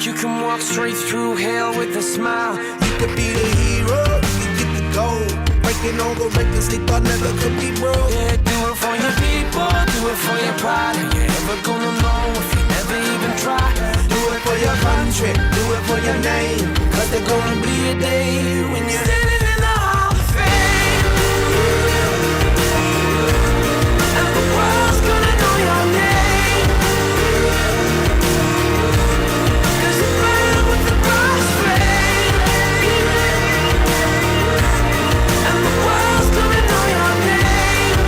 You can walk straight through hell with a smile. You could be the hero, you could get the gold. Breaking all the records they thought never could be broke. Yeah, do it for your people, do it for your pride. Are you ever gonna know if you never even try? Do it for your country, do it for your name. Cause there's gonna be a day when you're standing in the Hall of Fame, and the world's gonna know your name. Cause you burn with the brush flame, and the world's gonna know your name.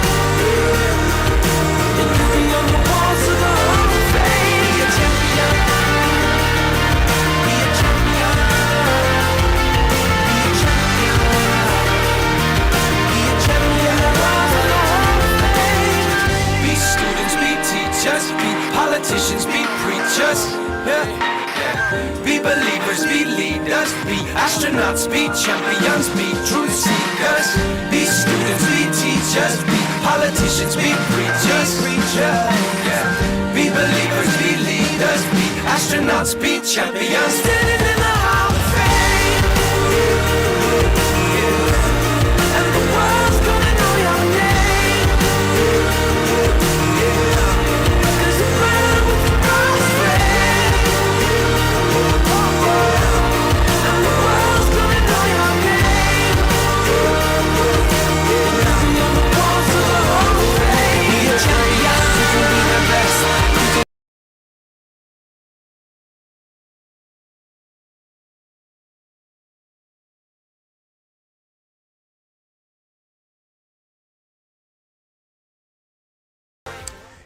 And you'll be on the walls of the Hall of Fame. Be a champion, be a champion, be a champion, be a champion. Walls of the Hall of Fame. Be students, be teachers, be politicians, be preachers. Yeah. Be believers, be leaders, be astronauts, be champions, be truth seekers. Be students, be teachers, be politicians, be preachers. Yeah. Be believers, be leaders, be astronauts, be champions. Standing in the Hall of Fame, and the world's gonna know your name. Cause you burn with the brush flame, and the world's gonna know your name. You'll be on the walls of the Hall of Fame. Be a champion, you can be the best.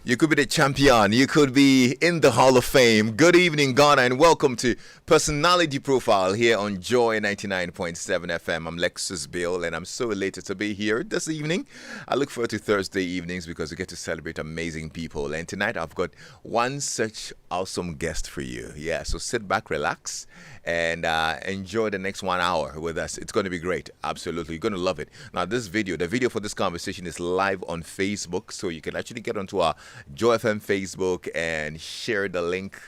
You could be the champion. You could be in the Hall of Fame. Good evening, Ghana, and welcome to Personality Profile here on Joy 99.7 FM. I'm Lexis Bill, and I'm so elated to be here this evening. I look forward to Thursday evenings because we get to celebrate amazing people. And tonight I've got one such awesome guest for you. Yeah, so sit back, relax, and enjoy the next 1 hour with us. It's going to be great. Absolutely. You're going to love it. Now, the video for this conversation is live on Facebook, so you can actually get onto our Joy FM Facebook and share the link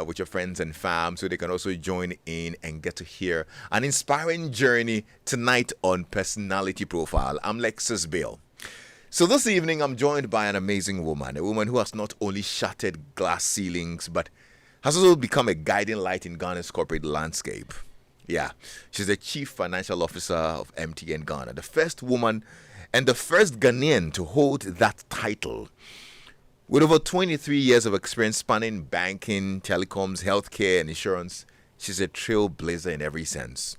with your friends and fam so they can also join in and get to hear an inspiring journey tonight on Personality Profile. I'm Lexis Bill. So this evening I'm joined by an amazing woman, a woman who has not only shattered glass ceilings but has also become a guiding light in Ghana's corporate landscape. Yeah, she's the Chief Financial Officer of MTN Ghana, the first woman and the first Ghanaian to hold that title. With over 23 years of experience spanning banking, telecoms, healthcare, and insurance, she's a trailblazer in every sense.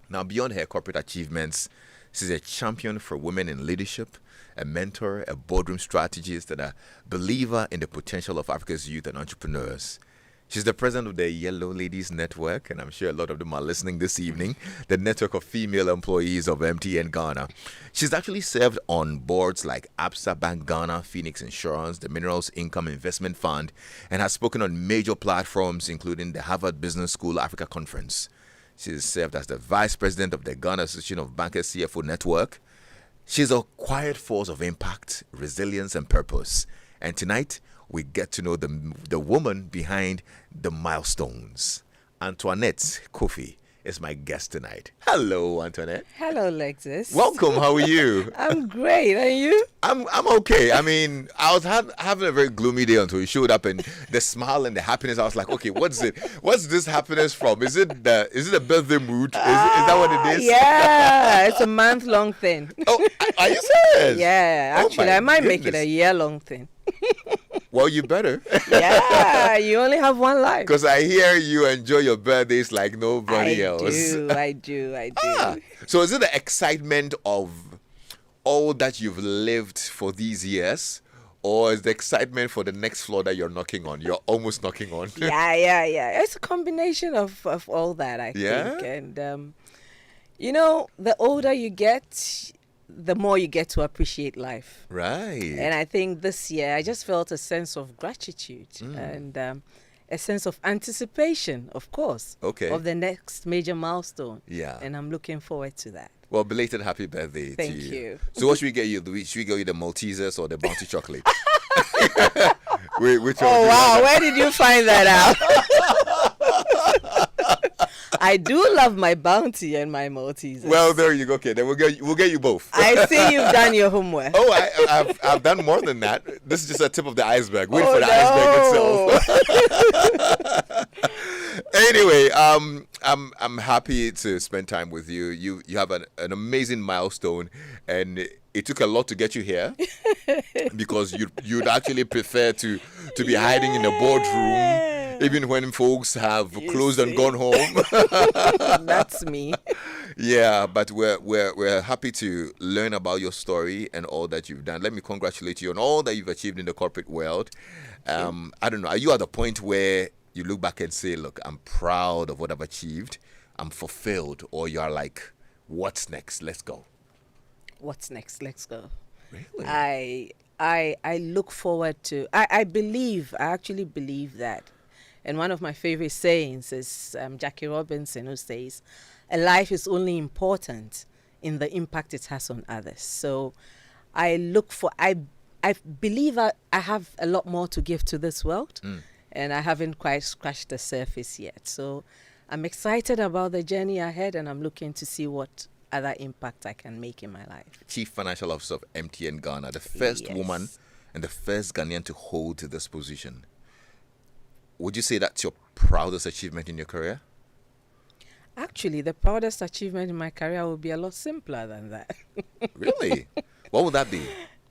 Now, beyond her corporate achievements, she's a champion for women in leadership, a mentor, a boardroom strategist, and a believer in the potential of Africa's youth and entrepreneurs. She's the president of the Yellow Ladies Network, and I'm sure a lot of them are listening this evening, the network of female employees of MTN Ghana. She's actually served on boards like Absa Bank Ghana, Phoenix Insurance, the Minerals Income Investment Fund, and has spoken on major platforms including the Harvard Business School Africa Conference. She's served as the vice president of the Ghana Association of Bankers CFO Network. She's a quiet force of impact, resilience, and purpose. And tonight, we get to know the woman behind the milestones. Antoinette Kwofie is my guest tonight. Hello, Antoinette. Hello, Lexis. Welcome. How are you? I'm great. And you? I'm okay. I mean, I was having a very gloomy day until you showed up, and the smile and the happiness. I was like, okay, what's it? What's this happiness from? Is it a birthday mood? Is that what it is? Yeah, it's a month-long thing. Oh, are you serious? Yeah, actually, I might make it a year-long thing. Well, you better. Yeah, you only have one life. Because I hear you enjoy your birthdays like nobody else. I do. So is it the excitement of all that you've lived for these years? Or is the excitement for the next floor that you're knocking on? You're almost knocking on. Yeah. It's a combination of all that, I think. And, the older you get, the more you get to appreciate life. Right. And I think this year I just felt a sense of gratitude and a sense of anticipation, of course, of the next major milestone. Yeah. And I'm looking forward to that. Well, belated happy birthday to you. Thank you. So what should we get you? Should we get you the Maltesers or the Bounty chocolate? Which wow, where did you find that out? I do love my Bounty and my Maltesers. Well, there you go. Okay, then we'll get you both. I see you've done your homework. Oh, I've done more than that. This is just a tip of the iceberg. Wait Oh, for the iceberg itself. Anyway, I'm happy to spend time with you. You have an amazing milestone, and it took a lot to get you here because you'd actually prefer to be hiding in a boardroom even when folks have closed and gone home. That's me. Yeah, but we're happy to learn about your story and all that you've done. Let me congratulate you on all that you've achieved in the corporate world. I don't know, are you at the point where you look back and say, look, I'm proud of what I've achieved, I'm fulfilled, or you're like, what's next? Let's go. What's next? Let's go. Really? I look forward to, I actually believe that. And one of my favorite sayings is Jackie Robinson, who says, a life is only important in the impact it has on others. So I believe I have a lot more to give to this world, and I haven't quite scratched the surface yet. So I'm excited about the journey ahead, and I'm looking to see what other impact I can make in my life. Chief Financial Officer of MTN Ghana, the first woman and the first Ghanaian to hold this position. Would you say that's your proudest achievement in your career? Actually, the proudest achievement in my career would be a lot simpler than that. Really? What would that be?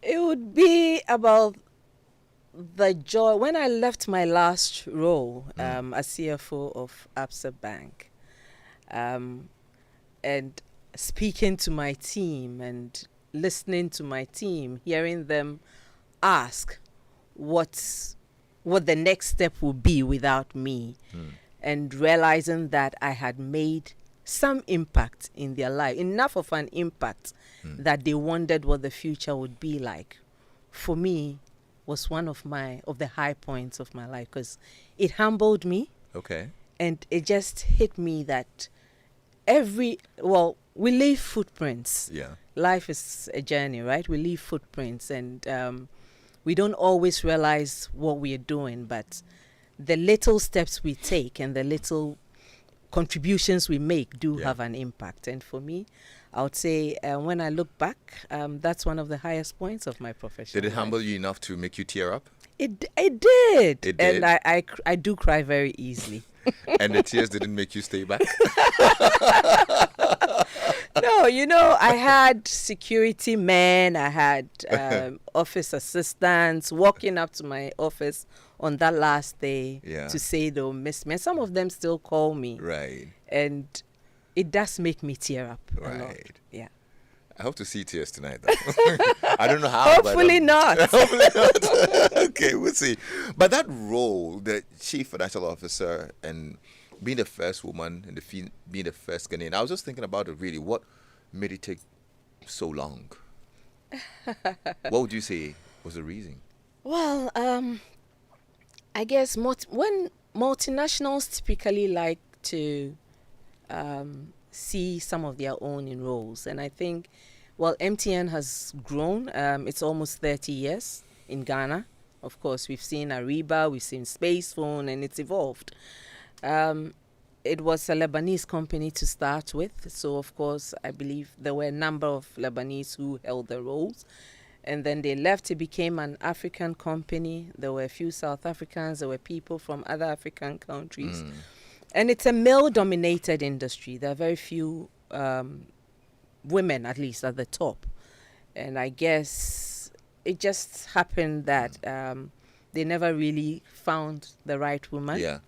It would be about the joy. When I left my last role as CFO of Absa Bank, and speaking to my team and listening to my team, hearing them ask what the next step would be without me, and realizing that I had made some impact in their life, enough of an impact that they wondered what the future would be like, for me was one of the high points of my life, because it humbled me. Okay. And it just hit me that we leave footprints. Yeah. Life is a journey, right? We leave footprints, and we don't always realize what we are doing, but the little steps we take and the little contributions we make do have an impact. And for me, I would say when I look back, that's one of the highest points of my profession. Did it humble you enough to make you tear up? It did. It did. And I do cry very easily. And the tears didn't make you stay back? No, I had security men, I had office assistants walking up to my office on that last day to say they'll miss me. And some of them still call me. Right. And it does make me tear up a lot. Right. Yeah. I hope to see tears tonight, though. I don't know how. Hopefully not. Hopefully not. Okay, we'll see. But that role, the Chief Financial Officer, and being the first woman and being the first Ghanaian, I was just thinking about it really. What made it take so long? What would you say was the reason? Well, I guess when multinationals typically like to see some of their own in roles, and I think, MTN has grown. It's almost 30 years in Ghana. Of course, we've seen Ariba, we've seen Space Phone, and it's evolved. It was a Lebanese company to start with, so of course I believe there were a number of Lebanese who held the roles, and then they left. It became an African company. There were a few South Africans, there were people from other African countries, and it's a male-dominated industry. There are very few women, at least at the top, and I guess it just happened that they never really found the right woman. Yeah.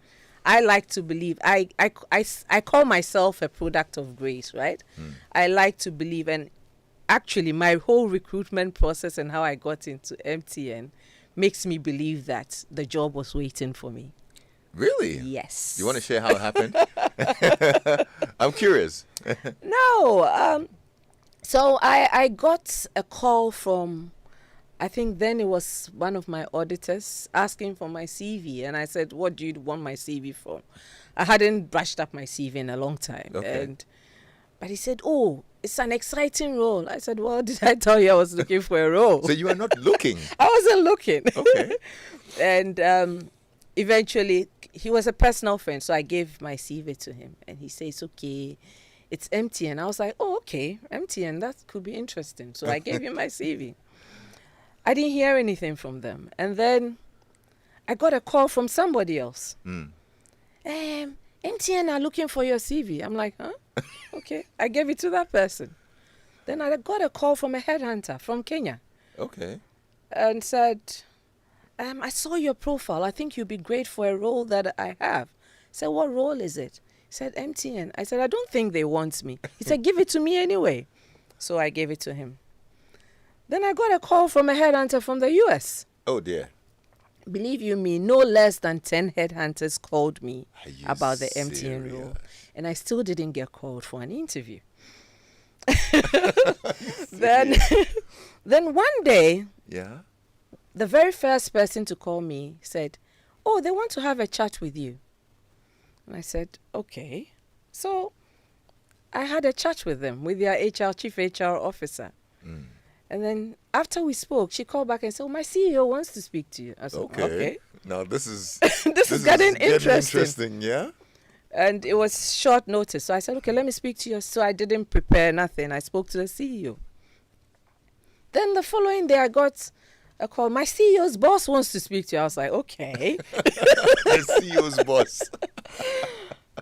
I like to believe, I call myself a product of grace, right? I like to believe, and actually my whole recruitment process and how I got into MTN makes me believe that the job was waiting for me. Really? Yes. You want to share how it happened? I'm curious. No. So I got a call from, I think then it was one of my auditors asking for my CV. And I said, what do you want my CV for? I hadn't brushed up my CV in a long time. Okay. But he said, oh, it's an exciting role. I said, well, did I tell you I was looking for a role? So you are not looking? I wasn't looking. Okay. And eventually, he was a personal friend, so I gave my CV to him, and he says, "Okay, it's MTN." I was like, "Oh, okay, MTN, that could be interesting." So I gave him my CV. I didn't hear anything from them, and then I got a call from somebody else. MTN are looking for your CV. I'm like, huh? Okay. I gave it to that person. Then I got a call from a headhunter from Kenya Okay. and said, I saw your profile. I think you'd be great for a role that I have. I said, what role is it? He said, MTN. I said, I don't think they want me. He said, give it to me anyway. So I gave it to him. Then I got a call from a headhunter from the US. Oh, dear. Believe you me, no less than 10 headhunters called me Are you about the MTN role. serious? And I still didn't get called for an interview. then one day, Yeah. the very first person to call me said, oh, they want to have a chat with you. And I said, okay. So I had a chat with them, with their chief HR officer. And then after we spoke, she called back and said, oh, my CEO wants to speak to you. I said, okay. Now this is This is getting interesting. interesting, yeah? And it was short notice. So I said, okay, let me speak to you. So I didn't prepare nothing. I spoke to the CEO. Then the following day, I got a call. My CEO's boss wants to speak to you. I was like, okay. The CEO's boss.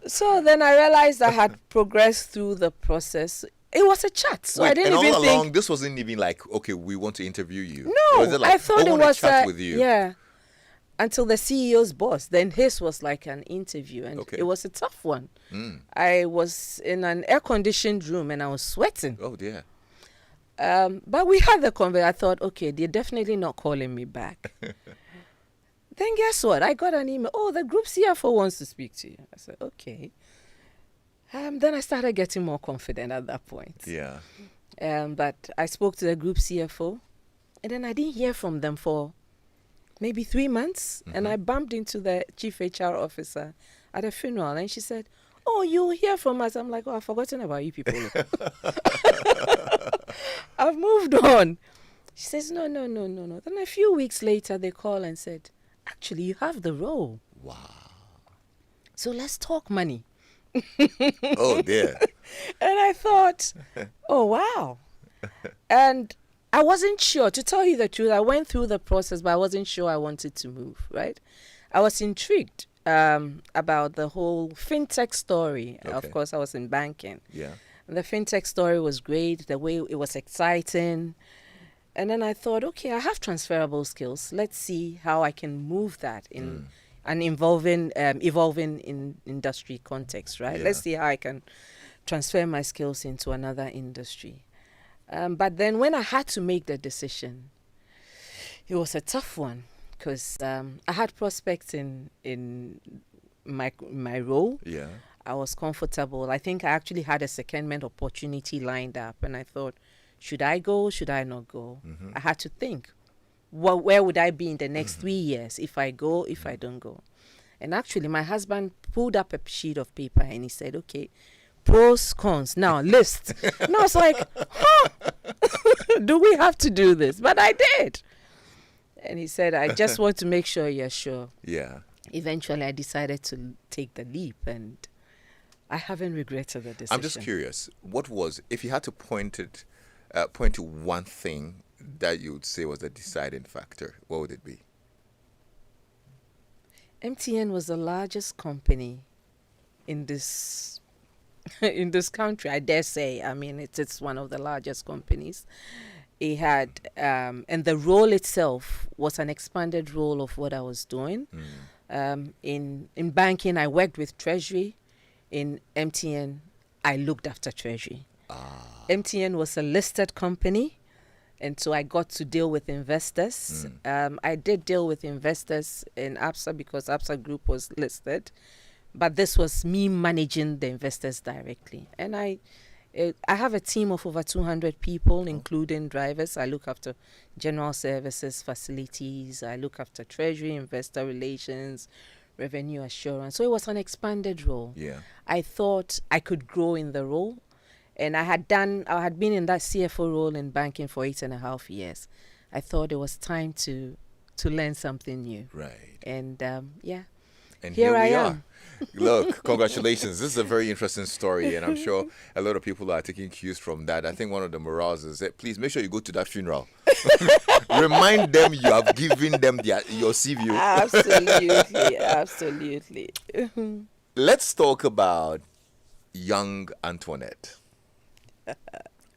So then I realized I had progressed through the process. It was a chat. So I didn't and even all think. along, this wasn't even like, okay, we want to interview you. No, Was it like, I thought I it want to was chat with you. yeah. Until the CEO's boss. Then his was like an interview, and Okay. it was a tough one. I was in an air-conditioned room and I was sweating. Oh, dear. But we had the conversation. I thought, okay, they're definitely not calling me back. Then guess what? I got an email. Oh, the group CFO wants to speak to you. I said, okay. Then I started getting more confident at that point. Yeah. But I spoke to the group CFO, and then I didn't hear from them for maybe 3 months. And I bumped into the chief HR officer at a funeral, and she said, oh, you'll hear from us. I'm like, oh, I've forgotten about you people. I've moved on. She says, no. Then a few weeks later, they call and said, actually, you have the role. Wow. So let's talk money. Oh, dear. And I thought, oh, wow. And I wasn't sure. To tell you the truth, I went through the process, but I wasn't sure I wanted to move, right? I was intrigued about the whole fintech story. Okay. Of course, I was in banking. Yeah. And the fintech story was great, the way it was exciting. And then I thought, okay, I have transferable skills. Let's see how I can move that in an evolving in industry context, right? Yeah. Let's see how I can transfer my skills into another industry. But then when I had to make the decision, it was a tough one because I had prospects in my role. Yeah. I was comfortable. I think I actually had a secondment opportunity lined up, and I thought, should I go? Should I not go? I had to think, where would I be in the next 3 years if I go, if I don't go? And actually, my husband pulled up a sheet of paper and he said, okay, pros, cons, now list. And I was like, huh? Do we have to do this? But I did. And he said, I just want to make sure you're sure. Yeah. Eventually, I decided to take the leap, and I haven't regretted the decision. I'm just curious. What was, if you had to point to one thing that you would say was the deciding factor, what would it be? MTN was the largest company in this in this country, I dare say. I mean, it's one of the largest companies. It had, and the role itself was an expanded role of what I was doing. In banking, I worked with Treasury. In MTN, I looked after Treasury. MTN was a listed company, and so I got to deal with investors. I did deal with investors in ABSA because ABSA Group was listed, but this was me managing the investors directly. And I have a team of over 200 people, including drivers. I look after general services, facilities. I look after Treasury, investor relations, revenue assurance. So it was an expanded role. Yeah. I thought I could grow in the role. And I had been in that CFO role in banking for 8.5 years. I thought it was time to to learn something new. Right. And yeah, And here we I are. am. Look, congratulations. This is a very interesting story, and I'm sure a lot of people are taking cues from that. I think one of the morals is that please make sure you go to that funeral. Remind them you have given them your CV. Absolutely, absolutely. Let's talk about young Antoinette.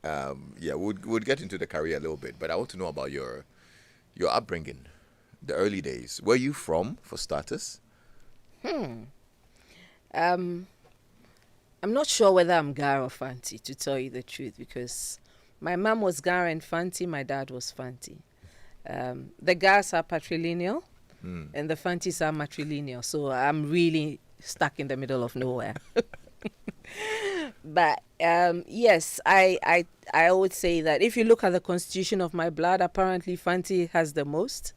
Yeah, we'll get into the career a little bit, but I want to know about your upbringing, the early days. Where are you from, for starters? I'm not sure whether I'm Gar or Fanti, to tell you the truth, because my mom was Gar and Fanti, my dad was Fanti. The Gars are patrilineal, and the Fantis are matrilineal, so I'm really stuck in the middle of nowhere. But yes, I would say that if you look at the constitution of my blood, apparently Fanti has the most.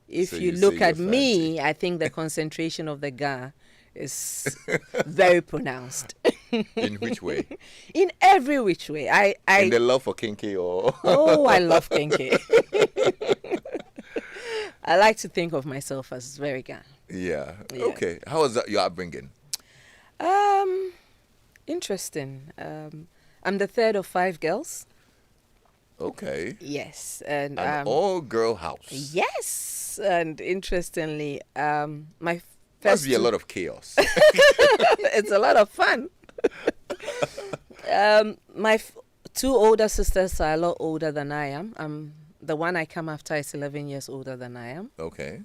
If So you you look say at you're me, I think the concentration of the Ga is very pronounced. In which way? In every which way. In the love for kinky or? Oh, I love Kenke. I like to think of myself as very Ga. Yeah. Yeah. Okay. How was that your upbringing? Interesting. I'm the third of 5 girls. Okay. Yes, and An all-girl house. yes, and interestingly, my Must first be a lot of chaos. it's a lot of fun. My 2 older sisters are a lot older than I am. The one I come after is 11 years older than I am, Okay.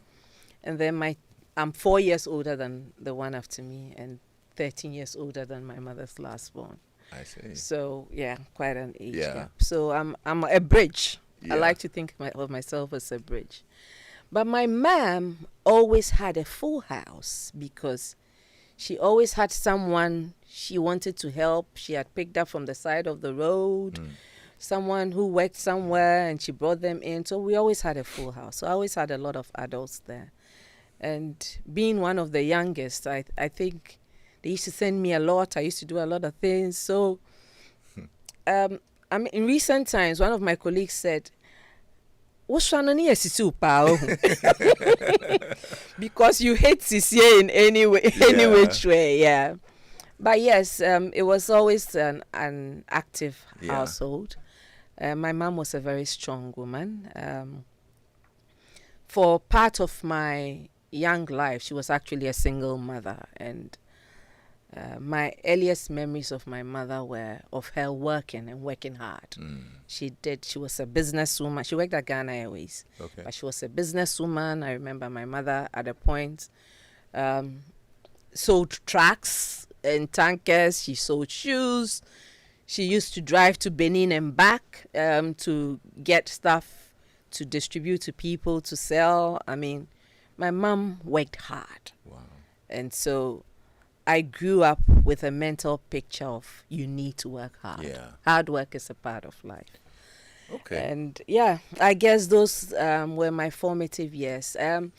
and then I'm 4 years older than the one after me, and 13 years older than my mother's last born. I see. So yeah, quite an age Yeah. gap. So I'm a bridge. Yeah. I like to think of myself as a bridge. But my mom always had a full house because she always had someone she wanted to help. She had picked up from the side of the road, someone who worked somewhere, and she brought them in. So we always had a full house. So I always had a lot of adults there. And being one of the youngest, I think they used to send me a lot. I used to do a lot of things. So I mean, in recent times, one of my colleagues said, because you hate CCA in any way, any Yeah. which way, yeah. But yes, it was always an active Yeah. household. My mom was a very strong woman. For part of my young life, she was actually a single mother, and my earliest memories of my mother were of her working hard. She was a businesswoman. She worked at Ghana Airways, Okay. but she was a businesswoman. I remember my mother at a point sold tracks and tankers. She sold shoes. She used to drive to Benin and back to get stuff to distribute to people to sell. I mean, my mom worked hard. Wow. And so I grew up with a mental picture of you need to work hard. Yeah. Hard work is a part of life. Okay. And yeah, I guess those were my formative years. I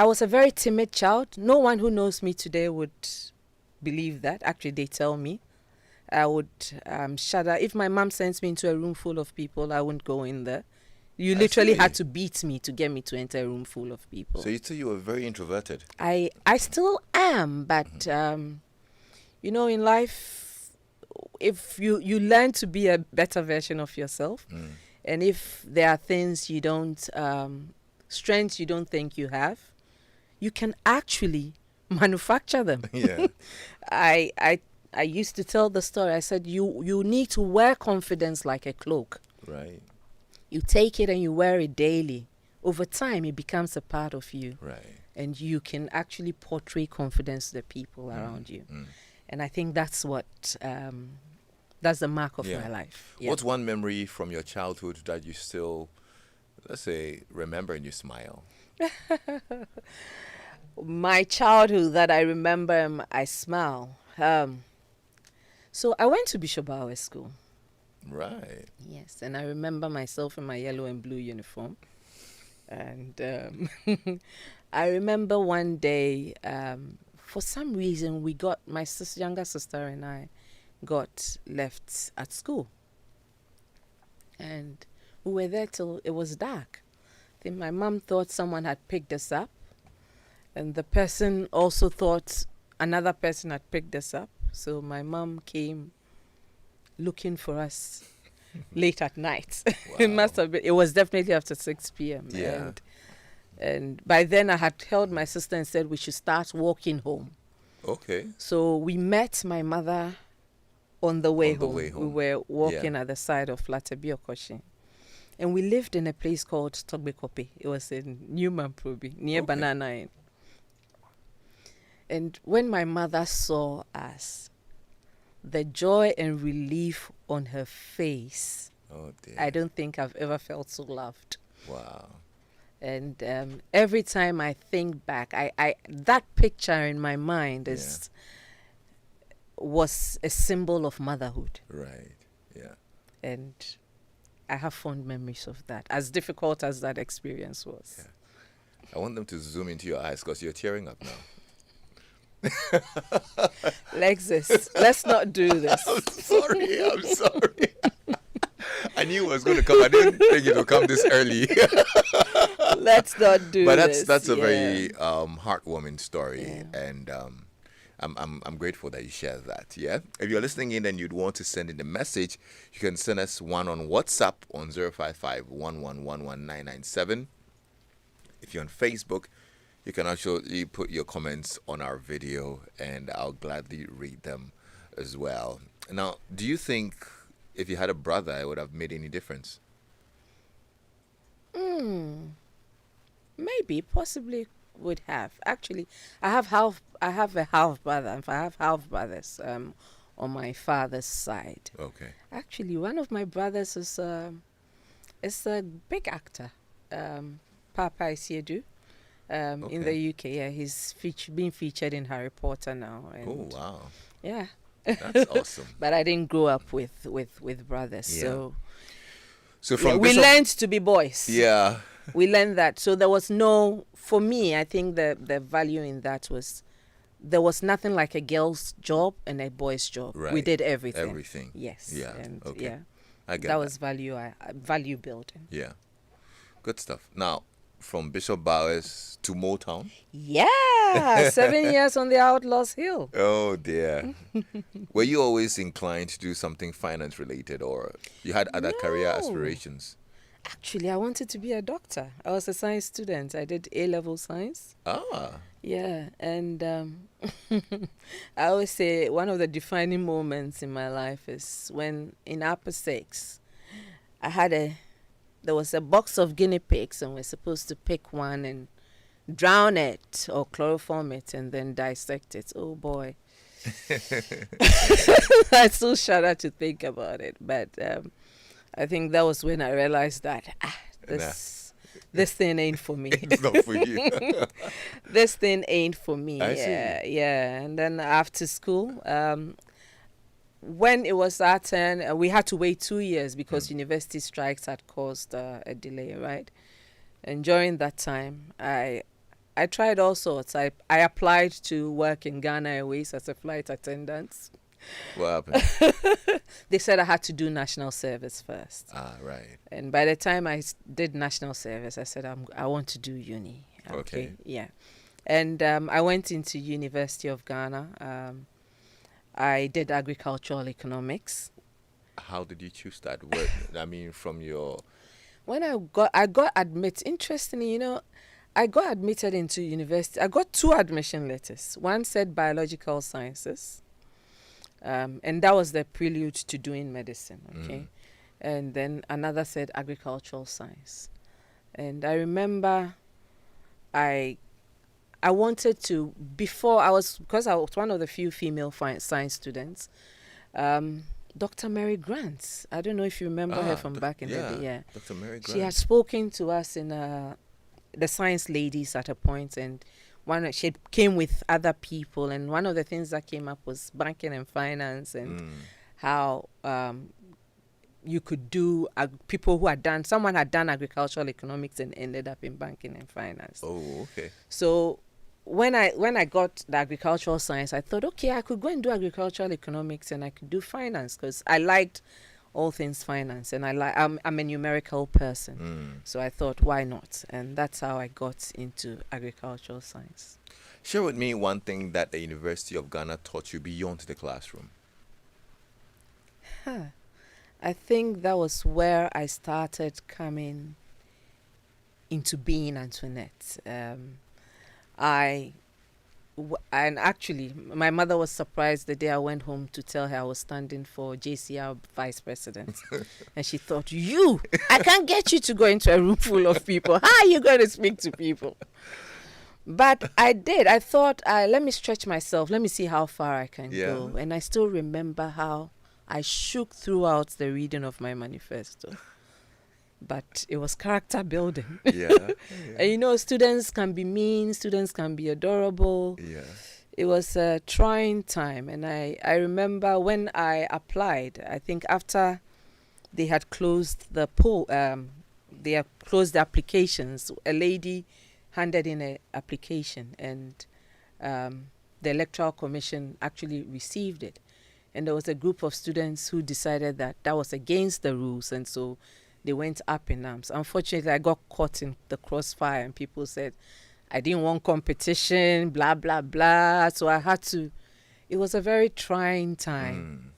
was a very timid child. No one who knows me today would believe that. Actually, they tell me. I would shudder. If my mom sends me into a room full of people, I wouldn't go in there. You I literally see. had to beat me to get me to enter a room full of people. So you say you were very introverted. I still am, but in life, if you learn to be a better version of yourself, and if there are things you don't, strengths you don't think you have, you can actually manufacture them. Yeah. I used to tell the story. I said you need to wear confidence like a cloak. Right. You take it and you wear it daily. Over time, it becomes a part of you. Right. And you can actually portray confidence to the people around you. And I think that's what, that's the mark of Yeah. my life. Yeah. What's one memory from your childhood that you still, let's say, remember and you smile? My childhood that I remember, I smile. So I went to Bishop Bauer School. Right. Yes, and I remember myself in my yellow and blue uniform. And I remember one day, for some reason, my younger sister and I got left at school. And we were there till it was dark. think my mom thought someone had picked us up, and the person also thought another person had picked us up. So my mom came looking for us late at night. It must have been. It was definitely after 6 p.m. Yeah. And by then I had held my sister and said we should start walking home. Okay. So we met my mother on the way, On the home. way home. We were walking at the side of Flatterbee Okoshi. And we lived in a place called Togbekope. It was in Newman Proby, near Okay. Banana Inn. And when my mother saw us, the joy and relief on her face, Oh dear. I don't think I've ever felt so loved. Wow. And every time I think back, I that picture in my mind was a symbol of motherhood. Right. Yeah. And I have fond memories of that, as difficult as that experience was. Yeah. I want them to zoom into your eyes because you're tearing up now. Lexis, let's not do this. I'm sorry. I knew it was going to come. I didn't think it would come this early. Let's not do But this. that's a Yeah. very heartwarming story, Yeah. and I'm grateful that you shared that. Yeah. If you're listening in and you'd want to send in a message, you can send us one on WhatsApp on 055-1111997. If you're on Facebook, you can actually put your comments on our video, and I'll gladly read them as well. Now, do you think if you had a brother, it would have made any difference? Maybe, possibly would have. Actually, I have a half brother. In fact, I have half brothers on my father's side. Okay. Actually, one of my brothers is a big actor, Papa Isiedu, in the UK. Yeah, he's being featured in Harry Potter now. And Oh, wow. yeah. That's awesome. But I didn't grow up with brothers, Yeah. so So from we Bishop- learned to be boys. Yeah. We learned that. So there was no, for me, I think the value in that was there was nothing like a girl's job and a boy's job. We Right. did everything. Everything. Yes. Yeah. And Okay. yeah, I get that was value building. Yeah. Good stuff. Now, from Bishop Bowers to Motown. Yeah, 7 years on the Outlaws Hill. Oh, dear. Were you always inclined to do something finance related, or you had other career No. aspirations? Actually, I wanted to be a doctor. I was a science student. I did A-level science. Ah. Yeah, and I always say one of the defining moments in my life is when in upper six, there was a box of guinea pigs and we're supposed to pick one and drown it or chloroform it and then dissect it. Oh boy. I still shudder to think about it, but I think that was when I realized that this thing ain't for me. It's not for you. This thing ain't for me. I see. Yeah. And then after school, when it was our turn, we had to wait 2 years because university strikes had caused a delay, right? And during that time, I tried all sorts. I applied to work in Ghana Airways as a flight attendant. What happened? They said I had to do national service first. Ah, right. And by the time I did national service, I said, I want to do uni. Okay. Yeah. And I went into University of Ghana. I did agricultural economics. How did you choose that word? I mean, from your... When I got admitted, interestingly, I got admitted into university. I got 2 admission letters. One said biological sciences. And that was the prelude to doing medicine, okay? And then another said agricultural science. And I remember I wanted to, because I was one of the few female science students, Dr. Mary Grant. I don't know if you remember her from back in the day. Yeah. Dr. Mary Grant. She had spoken to us in the science ladies at a point, and she came with other people, and one of the things that came up was banking and finance, and how you could do someone had done agricultural economics and ended up in banking and finance. Oh, okay. So when I got the agricultural science, I thought, okay, I could go and do agricultural economics and I could do finance because I liked all things finance, and I'm a numerical person, so I thought, why not? And that's how I got into agricultural science. Share with me one thing that the University of Ghana taught you beyond the classroom. I think that was where I started coming into being Antoinette. And actually, my mother was surprised the day I went home to tell her I was standing for JCR vice president. And she thought, I can't get you to go into a room full of people. How are you going to speak to people? But I did. I thought, let me stretch myself. Let me see how far I can go. And I still remember how I shook throughout the reading of my manifesto. But it was character building. And students can be mean, students can be adorable. It was a trying time. And I remember when I applied, I think after they had closed the they had closed the applications, a lady handed in an application, and the Electoral Commission actually received it. And there was a group of students who decided that was against the rules, and so they went up in arms. Unfortunately, I got caught in the crossfire, and people said I didn't want competition, blah, blah, blah. So I had to. It was a very trying time.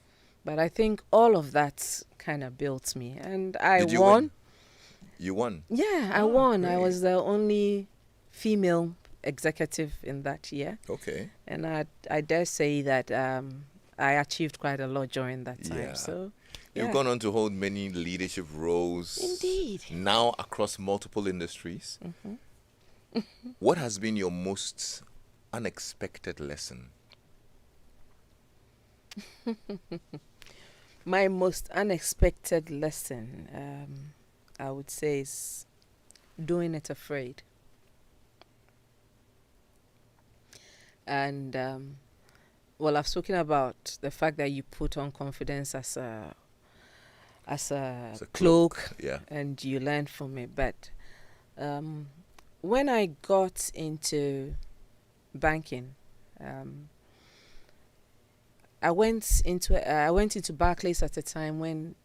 But I think all of that kind of built me. And I Did you won. win? You won? Yeah, I won. Great. I was the only female executive in that year. Okay. And I dare say that I achieved quite a lot during that time. Yeah. So You've gone on to hold many leadership roles. Indeed. Now across multiple industries. What has been your most unexpected lesson? My most unexpected lesson, I would say, is doing it afraid. And, I've spoken about the fact that you put on confidence as a cloak, and you learn from it. But when I got into banking, I went into Barclays at a time when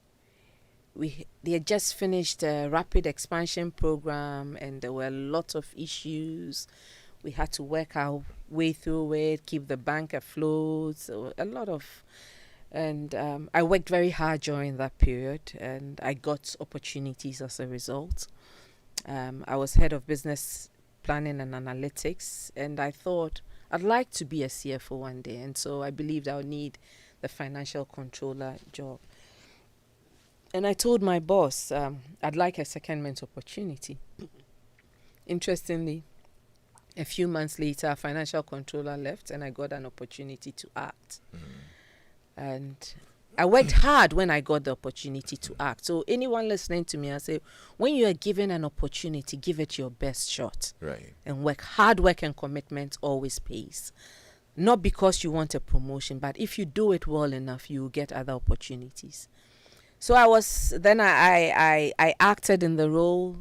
they had just finished a rapid expansion program, and there were a lot of issues. We had to work our way through it, keep the bank afloat. So a lot of, and I worked very hard during that period, and I got opportunities as a result. I was head of business planning and analytics, and I thought I'd like to be a CFO one day, and so I believed I would need the financial controller job. And I told my boss I'd like a secondment opportunity. Interestingly, a few months later, a financial controller left, and I got an opportunity to act. And I worked hard when I got the opportunity to act. So anyone listening to me, I say, when you are given an opportunity, give it your best shot. Right. And work. Hard work and commitment always pays. Not because you want a promotion, but if you do it well enough, you will get other opportunities. So I acted in the role.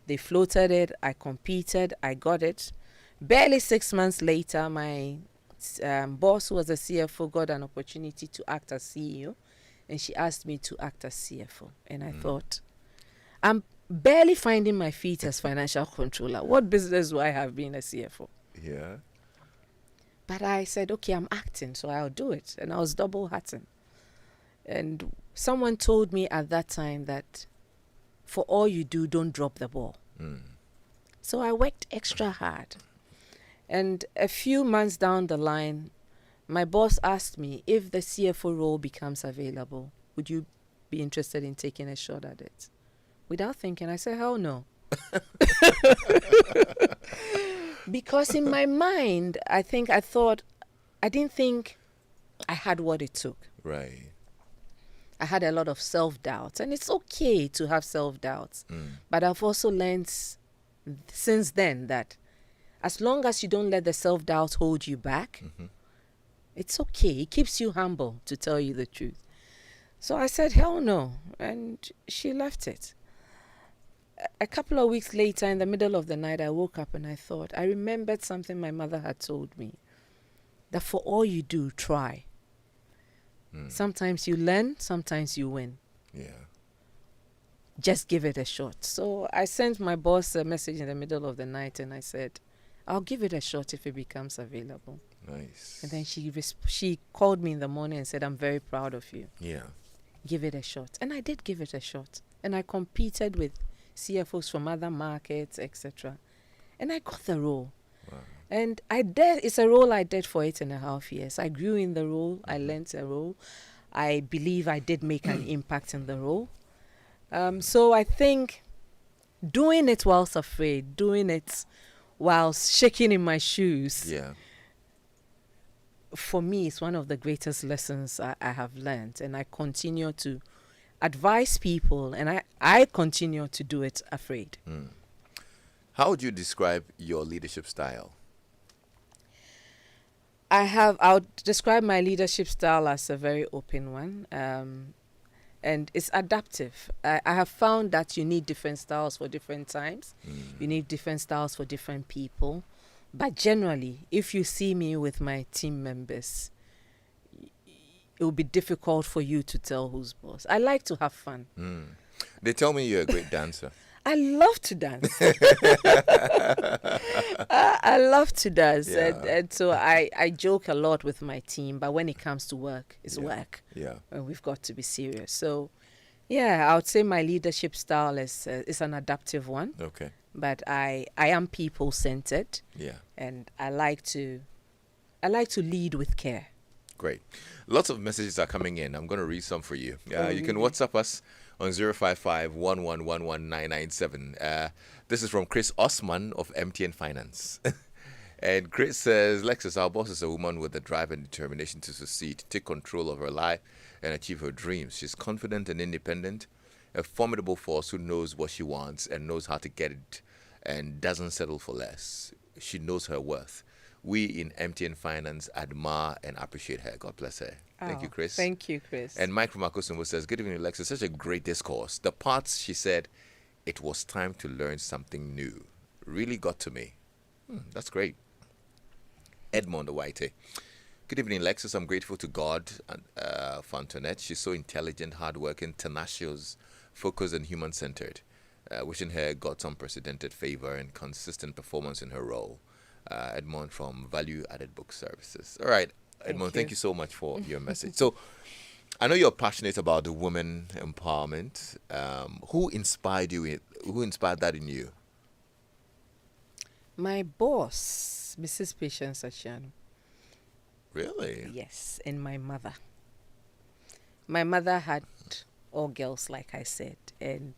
They floated it. I competed. I got it. Barely 6 months later, my boss, who was a CFO, got an opportunity to act as CEO, and she asked me to act as CFO. And I thought, I'm barely finding my feet as financial controller. What business do I have being a CFO? Yeah. But I said, okay, I'm acting, so I'll do it. And I was double hatting. And someone told me at that time that for all you do, don't drop the ball. So I worked extra hard. And a few months down the line, my boss asked me, if the CFO role becomes available, would you be interested in taking a shot at it? Without thinking, I said, hell no. Because in my mind, I didn't think I had what it took. Right. I had a lot of self-doubt, and it's okay to have self-doubts. But I've also learned since then that as long as you don't let the self-doubt hold you back, it's okay. It keeps you humble, to tell you the truth. So I said, hell no. And she left it. A couple of weeks later, in the middle of the night, I woke up and I remembered something my mother had told me, that for all you do, try. Sometimes you learn, sometimes you win. Yeah. Just give it a shot. So I sent my boss a message in the middle of the night, and I said, I'll give it a shot if it becomes available. Nice. And then she called me in the morning and said, I'm very proud of you. Yeah. Give it a shot. And I did give it a shot. And I competed with CFOs from other markets, etc. And I got the role. Wow. And it's a role I did for 8.5 years. I grew in the role. I learned the role. I believe I did make an impact in the role. So I think doing it whilst afraid, doing it whilst shaking in my shoes, Yeah. for me, is one of the greatest lessons I have learned. And I continue to advise people, and I continue to do it afraid. How would you describe your leadership style? I would describe my leadership style as a very open one. And it's adaptive. I have found that you need different styles for different times. You need different styles for different people. But generally, if you see me with my team members, it will be difficult for you to tell who's boss. I like to have fun. They tell me you're a great dancer. I love to dance. I love to dance. Yeah. And so I joke a lot with my team, but when it comes to work, it's work. Yeah. And we've got to be serious. So, yeah, I would say my leadership style is an adaptive one. Okay. But I am people-centered. Yeah. And I like to lead with care. Great. Lots of messages are coming in. I'm going to read some for you. You can WhatsApp us on 055-111-997. This is from Chris Osman of MTN Finance. And Chris says, Lexis, our boss is a woman with the drive and determination to succeed, take control of her life, and achieve her dreams. She's confident and independent, a formidable force who knows what she wants and knows how to get it and doesn't settle for less. She knows her worth. We in MTN Finance admire and appreciate her. God bless her. Thank you, Chris. Thank you, Chris. And Mike from Akosumbo says, good evening, Lexis. Such a great discourse. The parts she said, it was time to learn something new, really got to me. That's great. Edmond White. Good evening, Lexis. I'm grateful to God for Antoinette. She's so intelligent, hardworking, tenacious, focused, and human-centered. Wishing her God's unprecedented favor and consistent performance in her role. Edmond from Value Added Book Services. All right, Edmond, thank you so much for your message. So, I know you're passionate about the women empowerment. Who inspired you? Who inspired that in you? My boss, Mrs. Patience Achano. Really? Yes, and my mother. My mother had all girls, like I said, and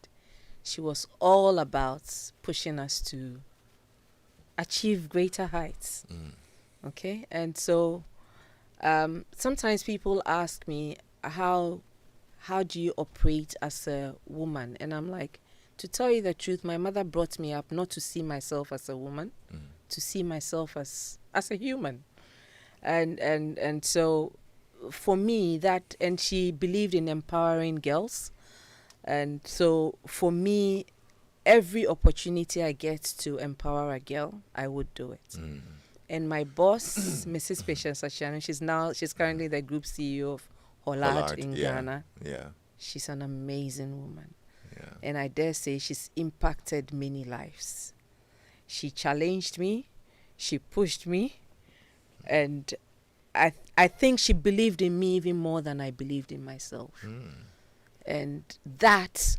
she was all about pushing us to achieve greater heights. Okay, and so sometimes people ask me, how do you operate as a woman? And I'm like, to tell you the truth, my mother brought me up not to see myself as a woman, to see myself as a human. And so for me, that, and she believed in empowering girls. And so for me, every opportunity I get to empower a girl, I would do it. And my boss, Mrs. Patience Achano, she's currently the group CEO of Hollard in Ghana. Yeah. She's an amazing woman. Yeah. And I dare say she's impacted many lives. She challenged me, she pushed me, and I think she believed in me even more than I believed in myself. And that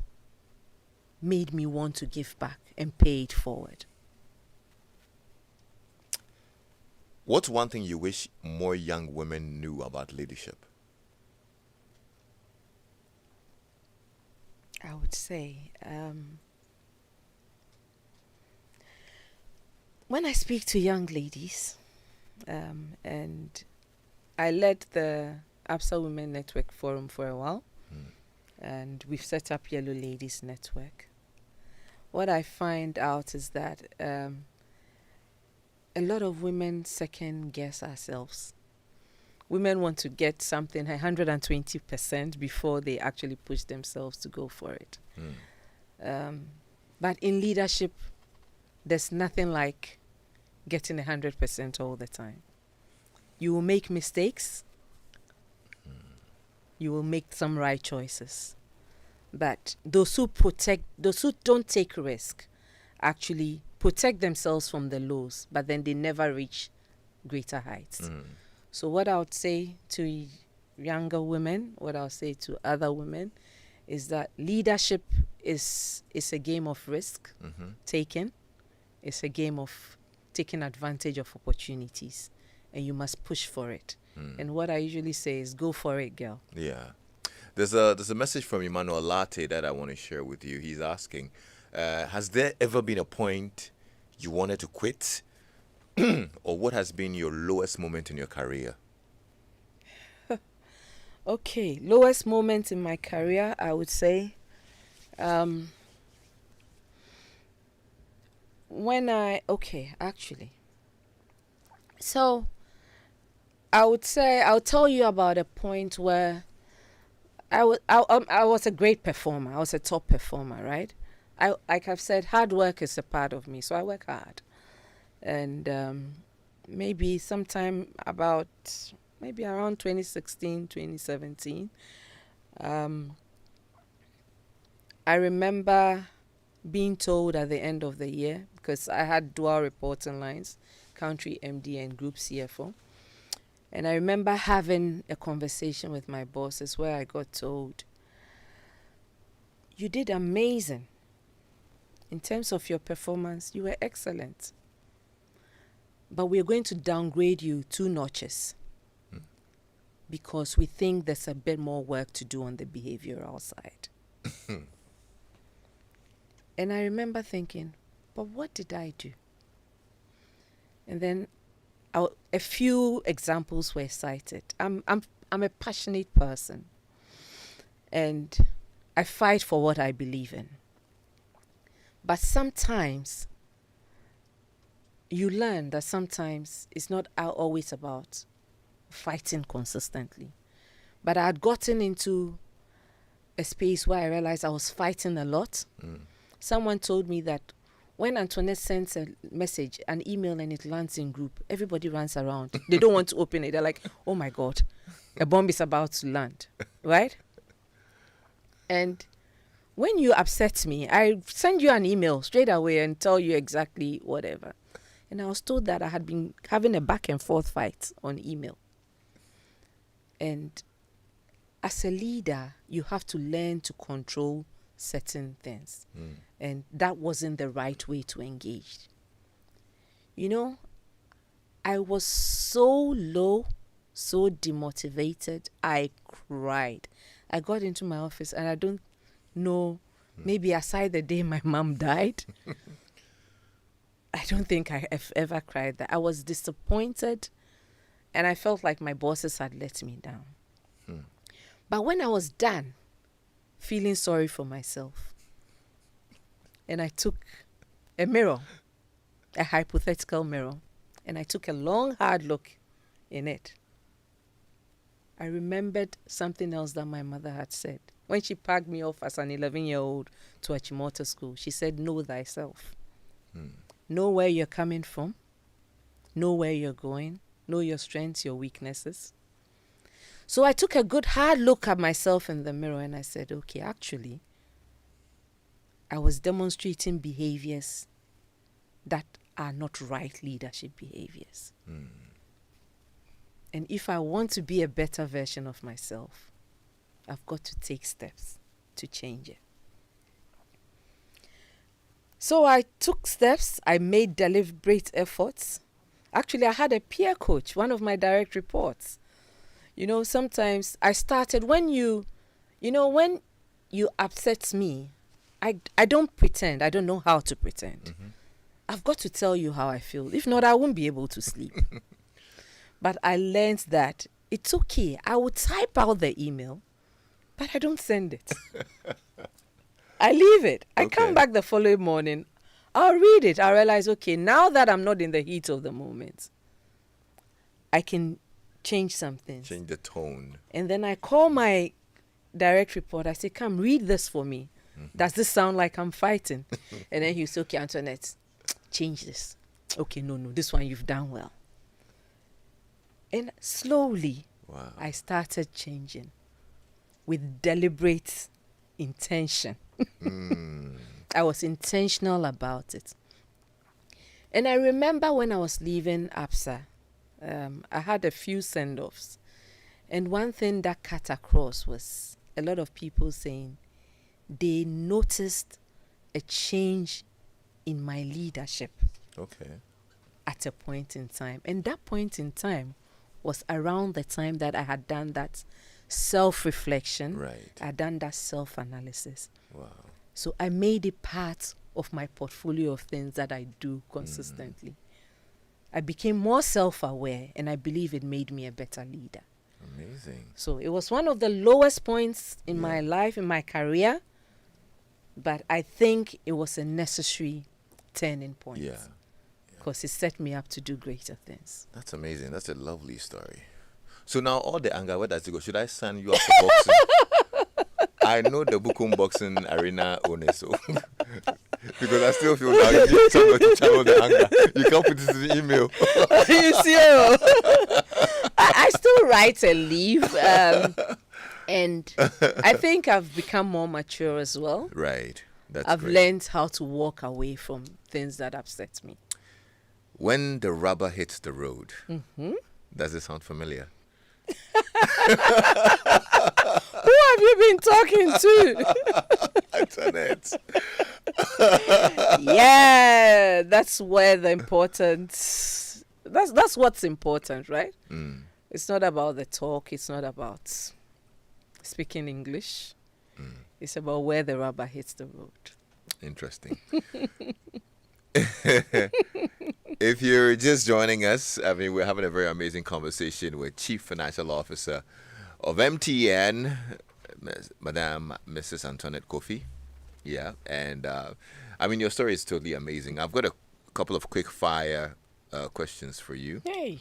made me want to give back and pay it forward. What's one thing you wish more young women knew about leadership? I would say, when I speak to young ladies, and I led the ABSA Women Network Forum for a while, and we've set up Yellow Ladies Network. What I find out is that a lot of women second guess ourselves. Women want to get something 120% before they actually push themselves to go for it. But in leadership, there's nothing like getting 100% all the time. You will make mistakes. You will make some right choices. But those who don't take risk, actually protect themselves from the lows, but then they never reach greater heights. So what I would say to younger women, what I'll say to other women, is that leadership is a game of risk taking. It's a game of taking advantage of opportunities, and you must push for it. And what I usually say is, go for it, girl. Yeah. There's a message from Emmanuel Latte that I want to share with you. He's asking, has there ever been a point you wanted to quit? Or what has been your lowest moment in your career? Okay, lowest moment in my career, I would say, So, I would say, I'll tell you about a point where I was a great performer. I was a top performer, right? Like I've said, hard work is a part of me, so I work hard. And maybe around 2016, 2017, I remember being told at the end of the year, because I had dual reporting lines, country MD and group CFO. And I remember having a conversation with my bosses where I got told, you did amazing. In terms of your performance, you were excellent. But we're going to downgrade you 2 notches because we think there's a bit more work to do on the behavioral side. And I remember thinking, but what did I do? And then a few examples were cited. I'm a passionate person, and I fight for what I believe in. But sometimes you learn that sometimes it's not always about fighting consistently. But I had gotten into a space where I realized I was fighting a lot. Someone told me that when Antoinette sends a message, an email, and it lands in group, everybody runs around. They don't want to open it. They're like, oh my God, a bomb is about to land, right? And when you upset me, I send you an email straight away and tell you exactly whatever. And I was told that I had been having a back and forth fight on email. And as a leader, you have to learn to control certain things. And that wasn't the right way to engage. You know, I was so low, so demotivated. I cried. I got into my office, and I don't know, maybe aside the day my mom died, I don't think I have ever cried that. I was disappointed, and I felt like my bosses had let me down. But when I was done, feeling sorry for myself, and I took a mirror, a hypothetical mirror, and I took a long, hard look in it, I remembered something else that my mother had said. When she packed me off as an 11-year-old to a Chimota school, she said, know thyself. Know where you're coming from. Know where you're going. Know your strengths, your weaknesses. So I took a good hard look at myself in the mirror, and I said, okay, actually, I was demonstrating behaviors that are not right leadership behaviors. And if I want to be a better version of myself, I've got to take steps to change it. So I took steps. I made deliberate efforts. Actually, I had a peer coach, one of my direct reports. You know, sometimes I started when you upset me, I don't pretend. I don't know how to pretend. I've got to tell you how I feel. If not, I won't be able to sleep. But I learned that it's okay. I would type out the email, but I don't send it. I leave it. I come back the following morning. I'll read it. I realize, okay, now that I'm not in the heat of the moment, I can change something. Change the tone. And then I call my direct report. I say, come read this for me. Does this sound like I'm fighting? And then he'll say, okay, Antoinette, change this. Okay, no, this one you've done well. And slowly, I started changing with deliberate intention. I was intentional about it. And I remember when I was leaving APSA, I had a few send-offs. And one thing that cut across was a lot of people saying they noticed a change in my leadership Okay. at a point in time. And that point in time was around the time that I had done that self-reflection. Right. I had done that self-analysis. Wow. So I made it part of my portfolio of things that I do consistently. I became more self-aware, and I believe it made me a better leader. Amazing. So it was one of the lowest points in Yeah. my life, in my career, but I think it was a necessary turning point. Yeah. Because it set me up to do greater things. That's amazing. That's a lovely story. So now all the anger, where does it go? Should I sign you up for boxing? I know the Bukum boxing arena owner, so because I still feel now you need somebody to channel the anger. You can't put it in the email. You see, I still write and leave, and I think I've become more mature as well. Right. That's I've great. learned how to walk away from things that upset me. When the rubber hits the road, does it sound familiar? Who have you been talking to? Antoinette. Yeah, that's where the important. That's what's important, right? It's not about the talk. It's not about speaking English. It's about where the rubber hits the road. Interesting. If you're just joining us, I mean, we're having a very amazing conversation with Chief Financial Officer of MTN, Madam Mrs. Antoinette Kwofie. Yeah, and I mean, your story is totally amazing. I've got a couple of quick fire questions for you. Hey.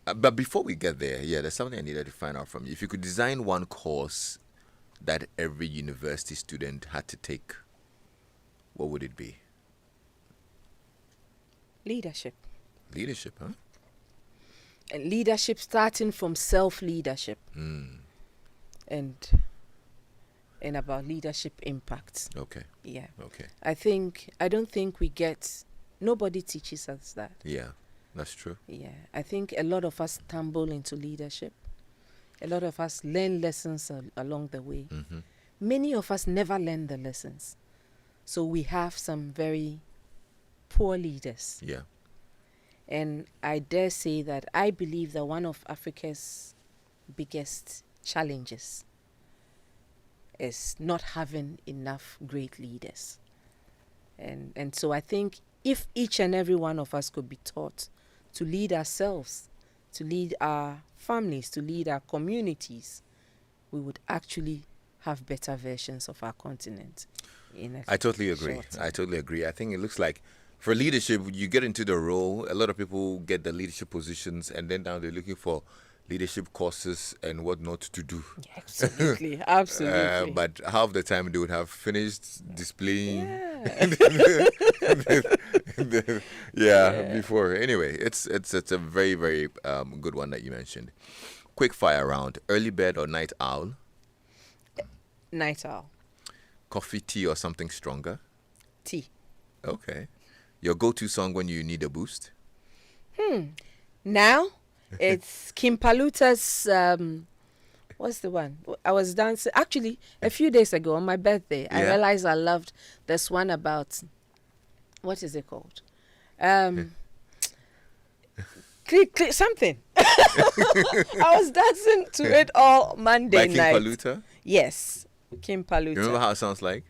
But before we get there, there's something I needed to find out from you. If you could design one course that every university student had to take, what would it be? Leadership. Leadership, huh? And leadership starting from self-leadership. And about leadership impact. Okay. Yeah. Okay. I don't think nobody teaches us that. Yeah, that's true. Yeah. I think a lot of us stumble into leadership. A lot of us learn lessons along the way. Many of us never learn the lessons. So we have some very poor leaders. Yeah. And I dare say that I believe that one of Africa's biggest challenges is not having enough great leaders. And so I think if each and every one of us could be taught to lead ourselves, to lead our families, to lead our communities, we would actually have better versions of our continent. I totally agree. I totally agree. I think it looks like for leadership, you get into the role, a lot of people get the leadership positions, and then now they're looking for leadership courses and what not to do. Absolutely, absolutely. But half the time they would have finished displaying before. Anyway, it's a very, very good one that you mentioned. Quick fire round. Early bird or night owl? Night owl. Coffee, tea, or something stronger? Tea. Okay. Your go-to song when you need a boost? Now, it's Kim Paluta's, what's the one? I was dancing, actually, a few days ago on my birthday, I realized I loved this one about, what is it called? Click, something. I was dancing to it all Monday night. By Kim Paluta? Yes, Kim Paluta. You remember how it sounds like?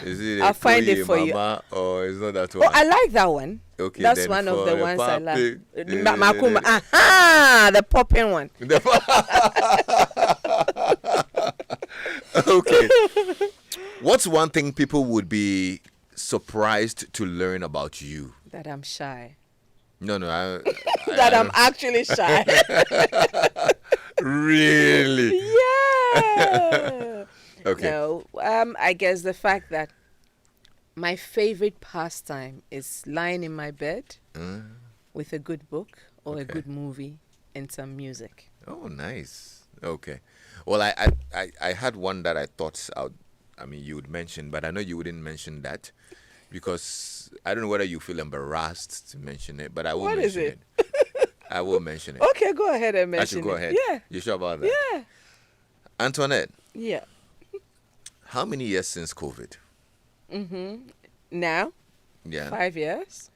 Is it I'll find it for Mama, you. Or is not that one? Oh, I like that one. Okay, that's one of the ones I love. The popping one. Okay. What's one thing people would be surprised to learn about you? That I'm shy. No. That I'm actually shy. Really? Yeah. Okay. No, I guess the fact that my favorite pastime is lying in my bed with a good book or a good movie and some music. Oh, nice. Okay. Well, I had one that I thought I mean, you would mention, but I know you wouldn't mention that because I don't know whether you feel embarrassed to mention it, but I will What is mention it? it. I will mention it. Okay, go ahead and I should mention go it. ahead. Yeah. You sure about that? Yeah. Antoinette, Yeah. how many years since COVID? Now, Yeah. 5 years.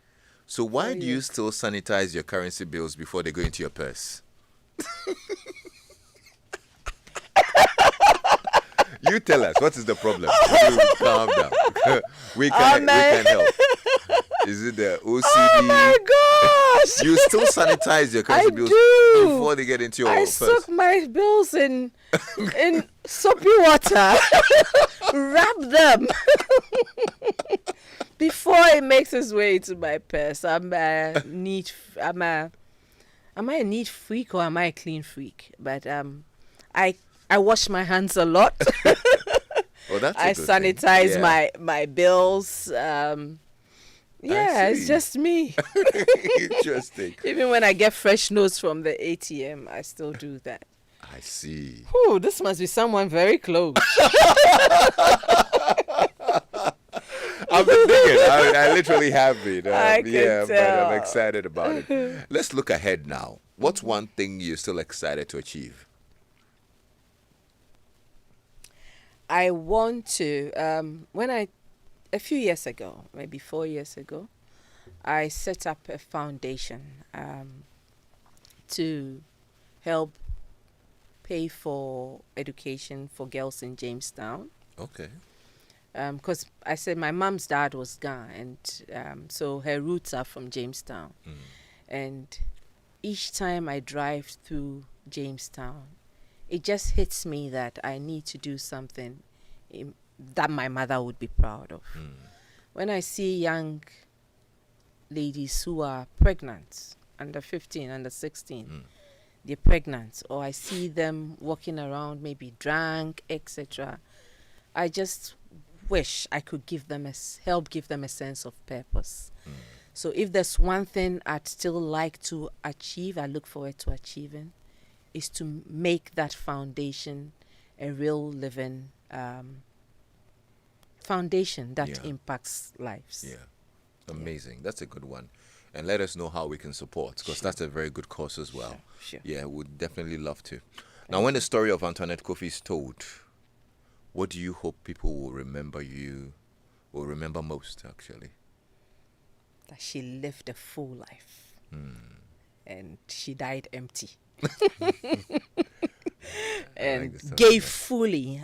So why 5 do you years. still sanitize your currency bills before they go into your purse? You tell us, what is the problem? You calm down. we can help. Is it the OCD? Oh my gosh! You still sanitize your currency bills do. before they get into your I purse. soak my bills in soapy water, wrap them before it makes its way to my purse. Am I a neat freak or am I a clean freak? But I wash my hands a lot. Oh, that's a I good thing. sanitize Yeah. my bills. Yeah, it's see. just me. Interesting. Even when I get fresh notes from the ATM, I still do that. I see. Oh, this must be someone very close. I've been thinking. I literally have been. I can yeah, but tell. I'm excited about it. Let's look ahead now. What's one thing you're still excited to achieve? I want to, a few years ago, maybe 4 years ago, I set up a foundation to help pay for education for girls in Jamestown. Okay. Because I said my mom's dad was Ghana, and so her roots are from Jamestown. And each time I drive through Jamestown, it just hits me that I need to do something that my mother would be proud of. When I see young ladies who are pregnant, under 15, under 16, they're pregnant, or I see them walking around maybe drunk, etc., I just wish I could help give them a sense of purpose. So if there's one thing I'd still like to achieve, I look forward to achieving, is to make that foundation a real living foundation that impacts lives. Yeah. Amazing. That's a good one. And let us know how we can support, because that's a very good cause as well. Sure. Yeah, we'd definitely love to. Now, when the story of Antoinette Kwofie is told, what do you hope people will remember most, actually? That she lived a full life. And she died empty. And like gave fully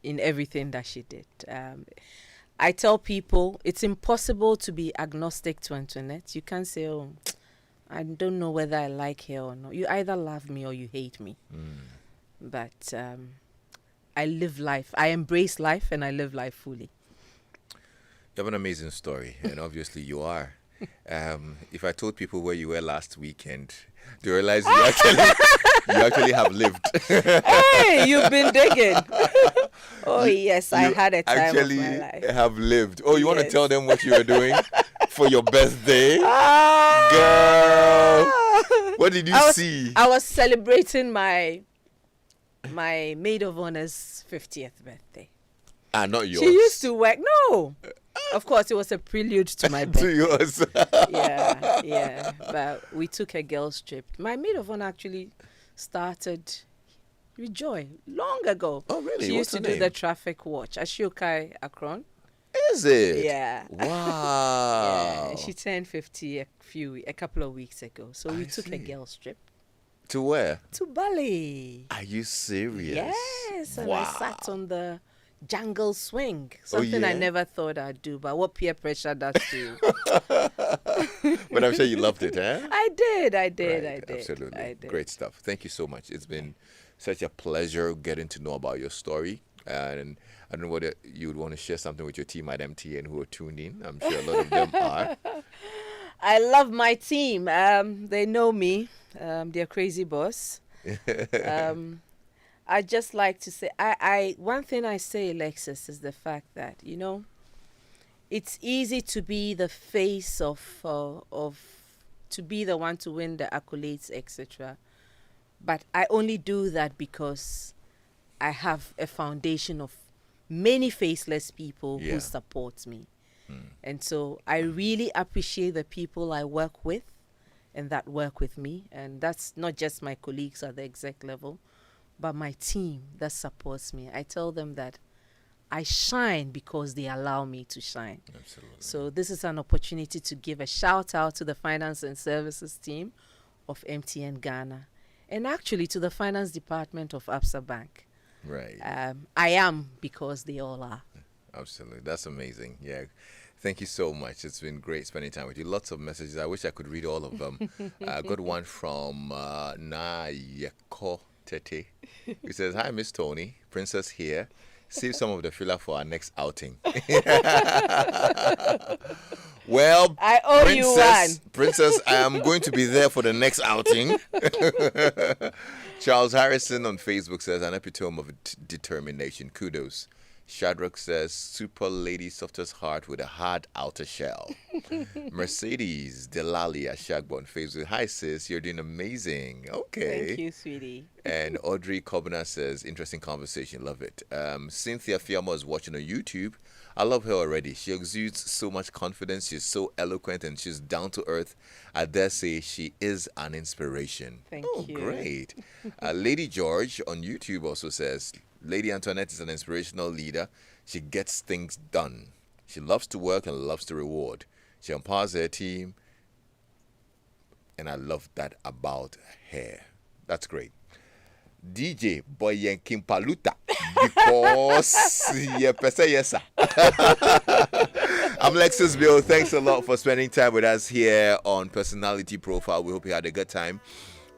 in everything that she did. I tell people it's impossible to be agnostic to Antoinette. You can't say, oh, I don't know whether I like her or not. You either love me or you hate me. But I live life. I embrace life and I live life fully. You have an amazing story, and obviously you are. If I told people where you were last weekend, they realize you actually have lived. Hey, you've been digging. Oh, yes, I had a time of actually my life. have lived. Oh, you want to Yes. tell them what you were doing for your birthday? Ah! Girl, what did you see? I was celebrating my maid of honor's 50th birthday. Not yours. She used to work. No. Of course, it was a prelude to my To birthday. yours. Yeah. But we took a girls' trip. My maid of honor actually started with Joy long ago. Oh, really? She What's used to her do name? the traffic watch. Ashiokai Akron. Is it? Yeah. Wow. Yeah, she turned 50 a couple of weeks ago. So we I took a see. girls' trip To where? to Bali. Are you serious? Yes, and Wow. I sat on the jungle swing. Something I yeah? never thought I'd do, but what peer pressure does to you. But I'm sure you loved it, eh? I did. Right, absolutely. I did. Great stuff. Thank you so much. It's been such a pleasure getting to know about your story. And I don't know whether you would want to share something with your team at MTN who are tuned in. I'm sure a lot of them are. I love my team. They know me. They're crazy boss. I just like to say, one thing I say, Lexis, is the fact that, it's easy to be the face of to be the one to win the accolades, etc. But I only do that because I have a foundation of many faceless people Yeah. who support me. And so I really appreciate the people I work with and that work with me. And that's not just my colleagues at the exec level, but my team that supports me. I tell them that I shine because they allow me to shine. Absolutely. So this is an opportunity to give a shout out to the finance and services team of MTN Ghana, and actually to the finance department of Absa Bank. Right. I am because they all are. Absolutely. That's amazing. Yeah. Thank you so much. It's been great spending time with you. Lots of messages. I wish I could read all of them. I got one from Nayeko Tete. He says, "Hi, Miss Tony. Princess here. Save some of the filler for our next outing." Well, I owe you one. Princess, I am going to be there for the next outing. Charles Harrison on Facebook says, "An epitome of determination. Kudos." Shadrach says, "Super lady, softest heart with a hard outer shell." Mercedes Delali Ashagbo on Facebook. "Hi sis, you're doing amazing." Okay. Thank you, sweetie. And Audrey Kobna says, "Interesting conversation, love it." Cynthia Fiamma is watching on YouTube. I love her already. She exudes so much confidence. She's so eloquent and she's down to earth. I dare say she is an inspiration. Thank you. Great. Lady George on YouTube also says, "Lady Antoinette is an inspirational leader. She gets things done. She loves to work and loves to reward. She empowers her team. And I love that about her." That's great. DJ Boyenkin Paluta, because yes, sir. I'm Lexis Bill. Thanks a lot for spending time with us here on Personality Profile. We hope you had a good time.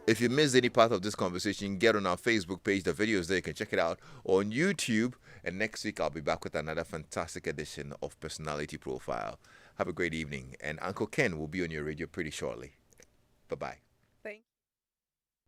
If you missed any part of this conversation, get on our Facebook page. The videos there, you can check it out on YouTube. And next week, I'll be back with another fantastic edition of Personality Profile. Have a great evening. And Uncle Ken will be on your radio pretty shortly. Bye-bye.